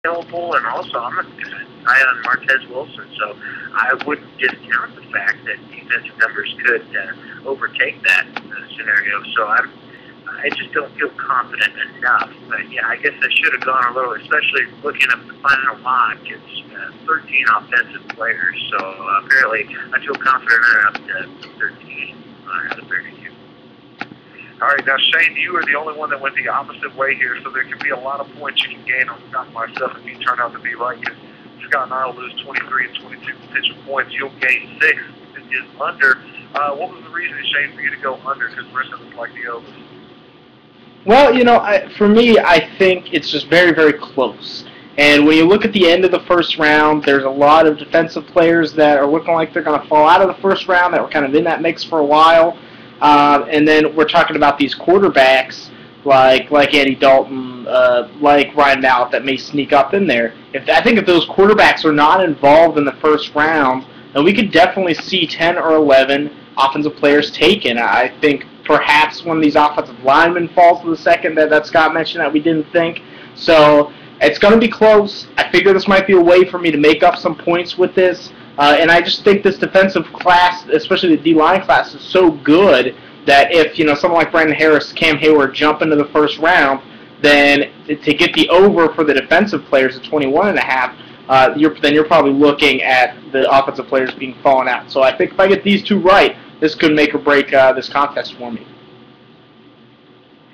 available, and also I'm a high on Martez Wilson, so I wouldn't discount the fact that defensive numbers could overtake that scenario. So I just don't feel confident enough. But yeah, I guess I should have gone a little, especially looking at the final mock. It's 13 offensive players, so apparently I feel confident enough to 13 out of 32. All right, now Shane, you are the only one that went the opposite way here, so there could be a lot of points you can gain on Scott and myself if you turn out to be right, because Scott and I will lose 23 and 22 potential points. You'll gain 6 if it is under. What was the reason, Shane, for you to go under, because the rest of us like the overs? Well, for me, I think it's just very, very close. And when you look at the end of the first round, there's a lot of defensive players that are looking like they're going to fall out of the first round that were kind of in that mix for a while. And then we're talking about these quarterbacks like Andy Dalton, like Ryan Mallett that may sneak up in there. I think if those quarterbacks are not involved in the first round, then we could definitely see 10 or 11 offensive players taken. I think perhaps one of these offensive linemen falls to the second that Scott mentioned that we didn't think. So it's going to be close. I figure this might be a way for me to make up some points with this. And I just think this defensive class, especially the D-line class, is so good that if someone like Brandon Harris, Cam Hayward jump into the first round, then to get the over for the defensive players at 21.5, then you're probably looking at the offensive players being fallen out. So I think if I get these two right, this could make or break this contest for me.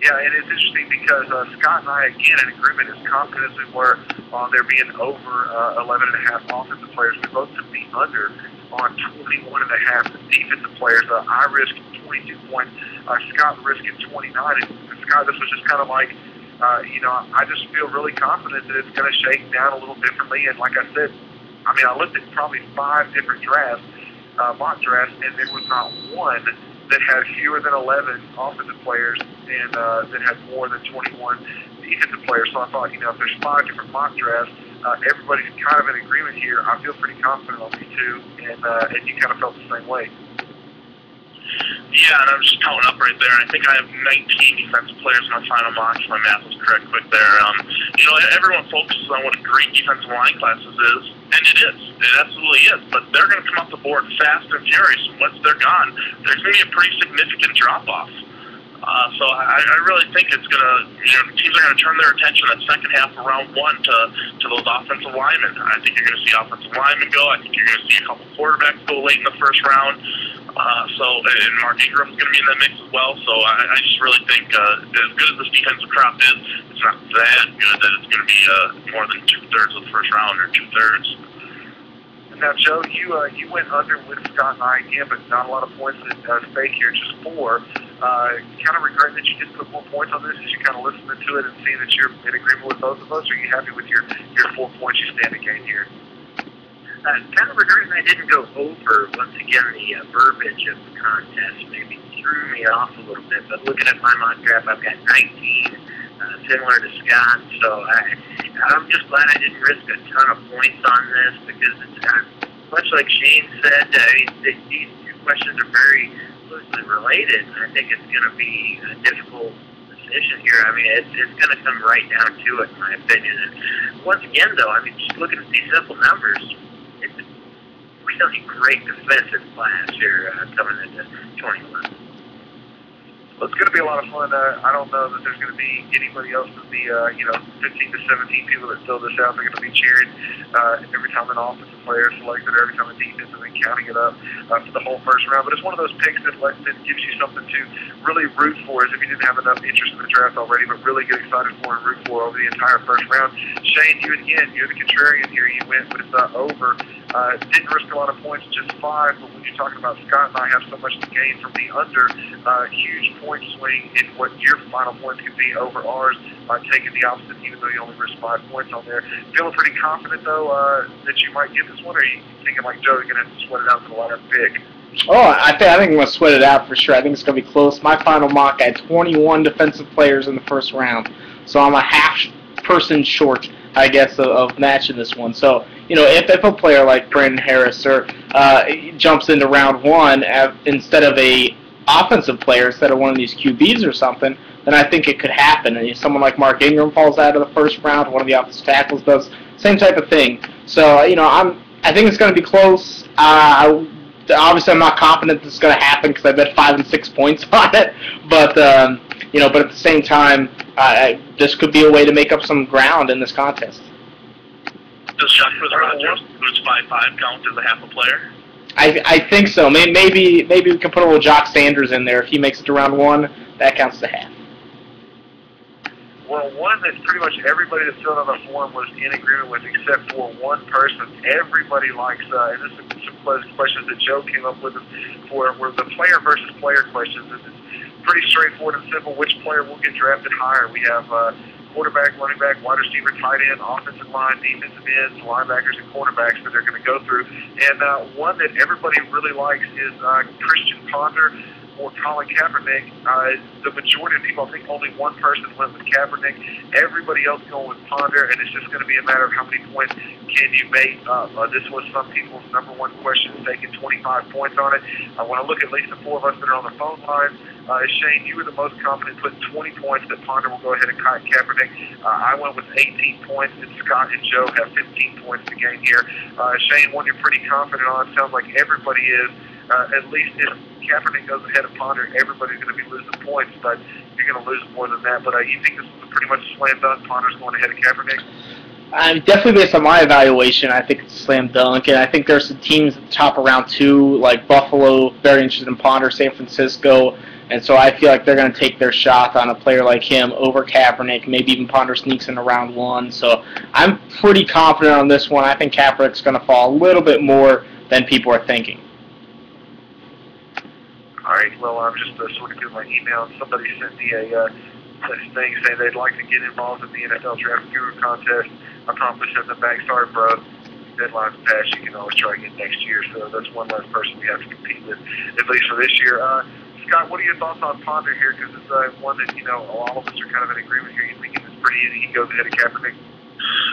Yeah, and it's interesting because Scott and I, again, in agreement, as confident as we were on there being over 11.5 offensive players, we both took the under on 21.5 defensive players. I risked 22 points. Scott risked 29. And Scott, this was just kind of like, I just feel really confident that it's going to shake down a little differently. And like I said, I looked at probably 5 different drafts, mock drafts, and there was not one that had fewer than 11 offensive players and that had more than 21 defensive players. So I thought, if there's 5 different mock drafts, everybody's kind of in agreement here. I feel pretty confident on these two, and you kind of felt the same way. Yeah, and I'm just counting up right there. I think I have 19 defensive players in my final mock, if my math was correct quick there. Everyone focuses on what a great defensive line classes is, and it is. It absolutely is. But they're going to come off the board fast and furious, and once they're gone, there's going to be a pretty significant drop-off. So I really think it's going to, teams are going to turn their attention that second half of round 1 to those offensive linemen. I think you're going to see offensive linemen go. I think you're going to see a couple quarterbacks go late in the first round. And Mark Ingram's going to be in that mix as well. So I just really think as good as this defensive crop is, it's not that good that it's going to be more than 2/3 of the first round or 2/3. Now, Joe, you went under with Scott and I again, but not a lot of points at stake here, just 4. Kind of regret that you didn't put more points on this as you kind of listening to it and seeing that you're in agreement with both of us. Or are you happy with your 4 points you stand to gain here? Kind of regretting I didn't go over. Once again, the verbiage of the contest maybe threw me off a little bit. But looking at my mock draft, I've got 19, similar to Scott. So I'm just glad I didn't risk a ton of points on this because it's much like Shane said. These two questions are very closely related. I think it's going to be a difficult decision here. It's going to come right down to it, in my opinion. And once again, though, just looking at these simple numbers, it's a really great defensive class here coming into 21. Well, it's going to be a lot of fun. I don't know that there's going to be anybody else but the 15 to 17 people that fill this out. They're going to be cheering every time an offensive player is selected, every time a defense, and then counting it up for the whole first round. But it's one of those picks that gives you something to really root for, as if you didn't have enough interest in the draft already, but really get excited for and root for over the entire first round. Shane, you're the contrarian here. You went with over. Didn't risk a lot of points, just 5. But when you're talking about Scott and I have so much to gain from the under, huge point swing in what your final points could be over ours by taking the opposite, even though you only risked 5 points on there. Feeling pretty confident, though, that you might get this one, or are you thinking like Joe, you're going to have to sweat it out for the last pick? Oh, I think I'm going to sweat it out for sure. I think it's going to be close. My final mock, I had 21 defensive players in the first round, so I'm a half person short, I guess, of matching this one. So, if a player like Brandon Harris jumps into round 1 instead of a offensive player, instead of one of these QBs or something, then I think it could happen. And someone like Mark Ingram falls out of the first round, one of the offensive tackles does, same type of thing. So, you know, I think it's going to be close. Obviously, I'm not confident this is going to happen because I bet 5 and 6 points on it. But you know, but at the same time, this could be a way to make up some ground in this contest. Does Joshua Rogers, who's 5'5", count as a half a player? I think so. Maybe we can put a little Jock Sanders in there. If he makes it to round 1, that counts as a half. Well, one that pretty much everybody that filled out the form was in agreement with, except for one person. Everybody likes, and this is some questions that Joe came up with were the player versus player questions. And it's pretty straightforward and simple. Which player will get drafted higher? We have quarterback, running back, wide receiver, tight end, offensive line, defensive ends, linebackers, and cornerbacks that they're going to go through. And one that everybody really likes is Christian Ponder or Colin Kaepernick. The majority of people, I think only one person went with Kaepernick. Everybody else going with Ponder, and it's just going to be a matter of how many points can you make up. This was some people's number one question, taking 25 points on it. When I look at least the 4 of us that are on the phone line, Shane, you were the most confident, putting 20 points that Ponder will go ahead and cut Kaepernick. I went with 18 points, and Scott and Joe have 15 points to gain here. Shane, one you're pretty confident on. Sounds like everybody is. At least if Kaepernick goes ahead of Ponder, everybody's going to be losing points, but you're going to lose more than that. But you think this is pretty much a slam dunk? Ponder's going ahead of Kaepernick? Definitely based on my evaluation, I think it's a slam dunk, and I think there's some teams at the top of round 2, like Buffalo, very interested in Ponder, San Francisco, and so I feel like they're going to take their shot on a player like him over Kaepernick. Maybe even Ponder sneaks into round 1, so I'm pretty confident on this one. I think Kaepernick's going to fall a little bit more than people are thinking. All right, well, I'm just sort of doing my email, and somebody sent me a thing saying they'd like to get involved in the NFL Draft Guru contest. I promptly sent them back, sorry, bro, deadline's passed, you can always try again next year, so that's one less person we have to compete with, at least for this year. Scott, what are your thoughts on Ponder here? Because it's one that, you know, all of us are kind of in agreement here. You think it's pretty easy, he goes ahead of Kaepernick?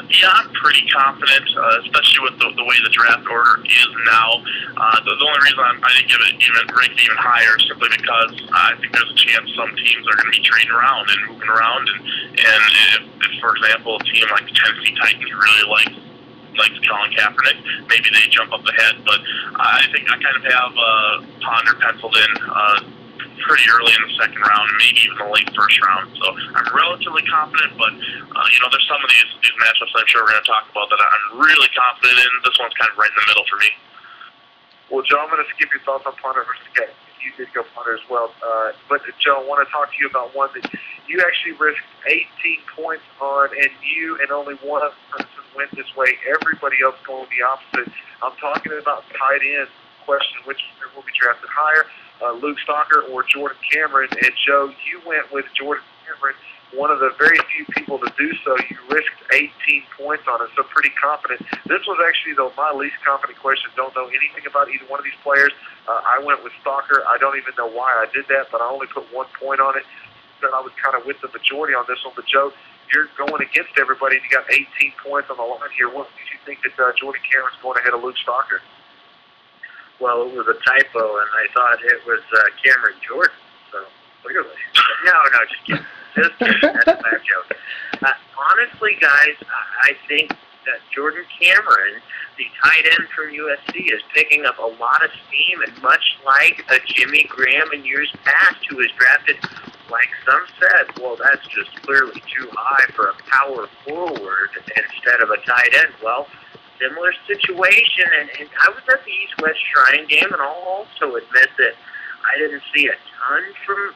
Yeah, I'm pretty confident, especially with the way the draft order is now. The only reason I didn't give it rank even higher is simply because I think there's a chance some teams are going to be trading around and moving around, and if for example, a team like the Tennessee Titans really likes Colin Kaepernick, maybe they jump up ahead. But I think I kind of have Ponder penciled in pretty early in the second round, maybe even the late first round. So I'm relatively confident, but you know, there's some of these matchups I'm sure we're going to talk about that I'm really confident in. This one's kind of right in the middle for me. Well, Joe, I'm going to skip your thoughts on Ponder versus Kaepernick. You did go Ponder as well. But, Joe, I want to talk to you about one that you actually risked 18 points on, and you and only one other person went this way. Everybody else going the opposite. I'm talking about tight end. Question, which will be drafted higher, Luke Stalker or Jordan Cameron? And Joe, you went with Jordan Cameron, one of the very few people to do so. You risked 18 points on it, so pretty confident. This was actually, though, my least confident question. Don't know anything about either one of these players. I went with Stalker. I don't even know why I did that, but I only put 1 point on it. So I was kind of with the majority on this one. But, Joe, you're going against everybody, and you got 18 points on the line here. What did you think that Jordan Cameron's going ahead of Luke Stalker? Well, it was a typo, and I thought it was Cameron Jordan. So clearly, no, just kidding. Just kidding. That's my joke. Honestly, guys, I think that Jordan Cameron, the tight end from USC, is picking up a lot of steam, and much like a Jimmy Graham in years past, who was drafted, like some said, well, that's just clearly too high for a power forward instead of a tight end. Well, similar situation, and I was at the East-West Shrine game, and I'll also admit that I didn't see a ton from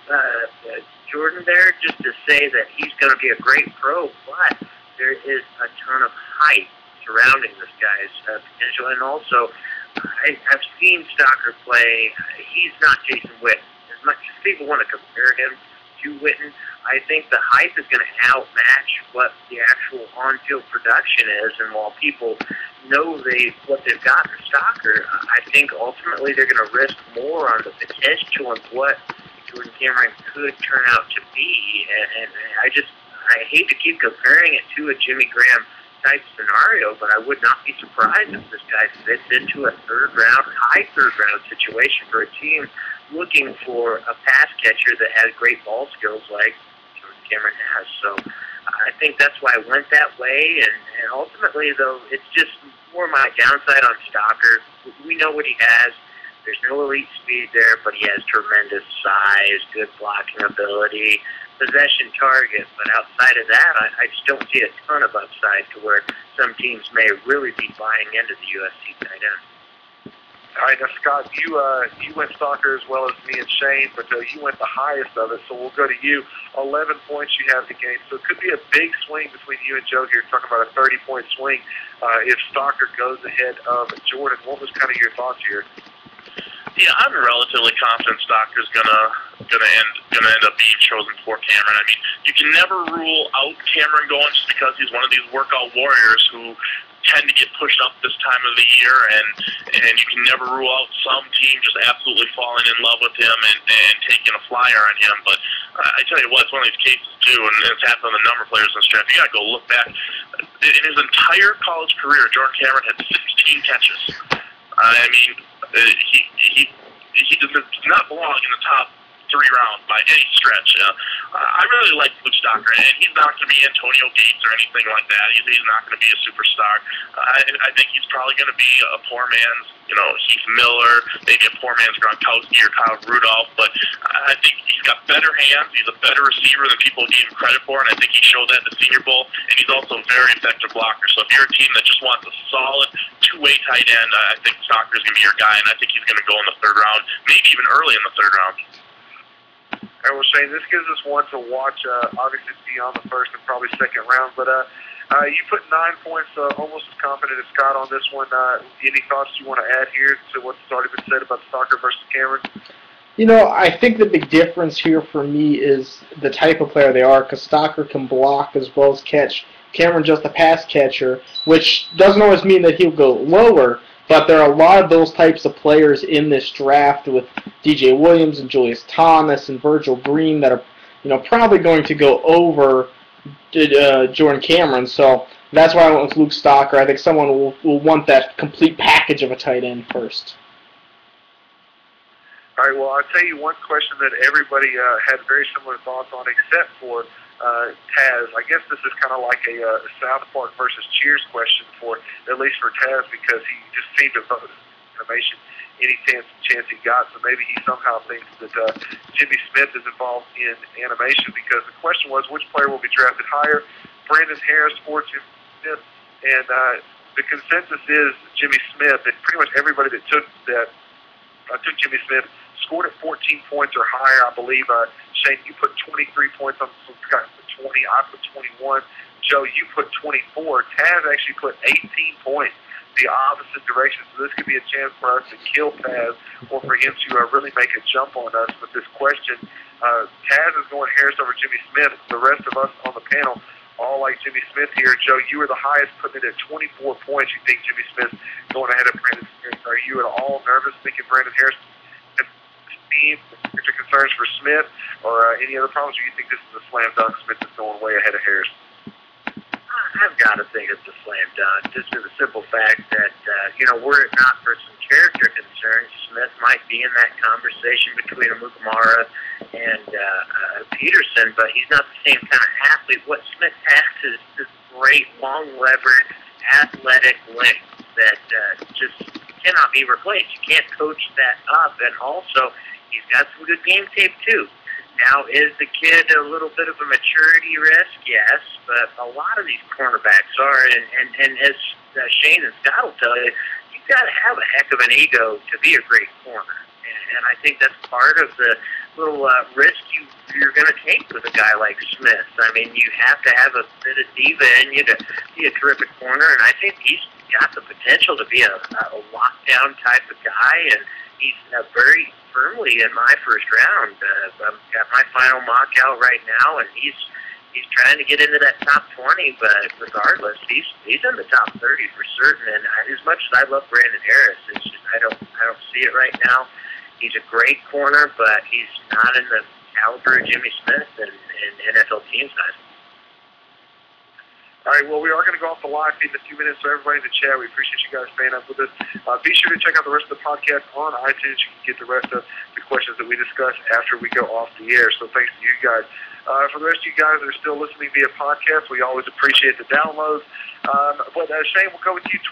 Jordan there, just to say that he's going to be a great pro, but there is a ton of hype surrounding this guy's potential, and also I've seen Stalker play. He's not Jason Witten. As much as people want to compare him to Witten, I think the hype is going to outmatch what the actual on-field production is, and while people know what they've got in Stalker, I think ultimately they're going to risk more on the potential of what Jordan Cameron could turn out to be, and I hate to keep comparing it to a Jimmy Graham type scenario, but I would not be surprised if this guy fits into a high third round situation for a team looking for a pass catcher that has great ball skills like Jordan Cameron has. So I think that's why I went that way, and ultimately, though, it's just more my downside on Stocker. We know what he has. There's no elite speed there, but he has tremendous size, good blocking ability, possession target. But outside of that, I just don't see a ton of upside to where some teams may really be buying into the USC tight end. All right, now Scott, you went Stocker as well as me and Shane, but you went the highest of it, so we'll go to you. 11 points you have the game, so it could be a big swing between you and Joe here. Talking about a 30-point swing if Stocker goes ahead of Jordan. What was kind of your thoughts here? Yeah, I'm relatively confident Stocker's gonna end up being chosen for Cameron. I mean, you can never rule out Cameron going just because he's one of these workout warriors who tend to get pushed up this time of the year, and you can never rule out some team just absolutely falling in love with him and taking a flyer on him. But I tell you what, it's one of these cases too, and it's happened on a number of players in this draft. You got to go look back. In his entire college career, Jordan Cameron had 16 catches. I mean, he does not belong in the top 3 rounds by any stretch. I really like Luke Stocker, and he's not going to be Antonio Gates or anything like that. He's not going to be a superstar. I think he's probably going to be a poor man's, Heath Miller, maybe a poor man's Gronkowski or Kyle Rudolph. But I think he's got better hands. He's a better receiver than people give him credit for, and I think he showed that in the Senior Bowl. And he's also a very effective blocker. So if you're a team that just wants a solid two-way tight end, I think Stocker's going to be your guy, and I think he's going to go in the 3rd round, maybe even early in the 3rd round. I will say this gives us one to watch, obviously beyond the 1st and probably 2nd round. But you put 9 points, almost as confident as Scott on this one. Any thoughts you want to add here to what's already been said about Stocker versus Cameron? I think the big difference here for me is the type of player they are, because Stocker can block as well as catch. Cameron just a pass catcher, which doesn't always mean that he'll go lower, but there are a lot of those types of players in this draft with DJ Williams and Julius Thomas and Virgil Green that are, probably going to go over Jordan Cameron. So that's why I went with Luke Stocker. I think someone will want that complete package of a tight end first. All right, well, I'll tell you one question that everybody had very similar thoughts on except for Taz. I guess this is kind of like a South Park versus Cheers question at least for Taz, because he just seemed to vote information any chance he got. So maybe he somehow thinks that Jimmy Smith is involved in animation, because the question was which player will be drafted higher, Brandon Harris or Jimmy Smith, and the consensus is Jimmy Smith, and pretty much everybody that took Jimmy Smith scored at 14 points or higher, I believe. Shane, you put 23 points on, so Scott put 20, I put 21. Joe, you put 24. Taz actually put 18 points, the opposite direction. So this could be a chance for us to kill Taz, or for him to really make a jump on us with this question. Taz is going Harris over Jimmy Smith. The rest of us on the panel all like Jimmy Smith here. Joe, you were the highest, putting it at 24 points. You think Jimmy Smith going ahead of Brandon Harris. Are you at all nervous thinking Brandon Harris team, future concerns for Smith, or any other problems, or you think this is a slam dunk? Smith is going way ahead of Harris? I've got to think it's a slam dunk, just for the simple fact that, were it not for some character concerns, Smith might be in that conversation between Amukamara and Peterson, but he's not the same kind of athlete. What Smith has is this great, long-levered, athletic length that just cannot be replaced. You can't coach that up, and also, he's got some good game tape, too. Now, is the kid a little bit of a maturity risk? Yes, but a lot of these cornerbacks are, and as Shane and Scott will tell you, you've got to have a heck of an ego to be a great corner. And I think that's part of the little risk you're going to take with a guy like Smith. I mean, you have to have a bit of diva in you to be a terrific corner, and I think he's got the potential to be a lockdown type of guy, and he's very firmly in my first round. I've got my final mock out right now, and he's trying to get into that top 20, but regardless, he's in the top 30 for certain. And as much as I love Brandon Harris, it's just I don't see it right now. He's a great corner, but he's not in the caliber of Jimmy Smith and NFL team size. All right, well, we are going to go off the live feed in a few minutes, so everybody in the chat, we appreciate you guys staying up with us. Be sure to check out the rest of the podcast on iTunes. You can get the rest of the questions that we discuss after we go off the air, so thanks to you guys. For the rest of you guys that are still listening via podcast, we always appreciate the downloads. But Shane, we'll go with you.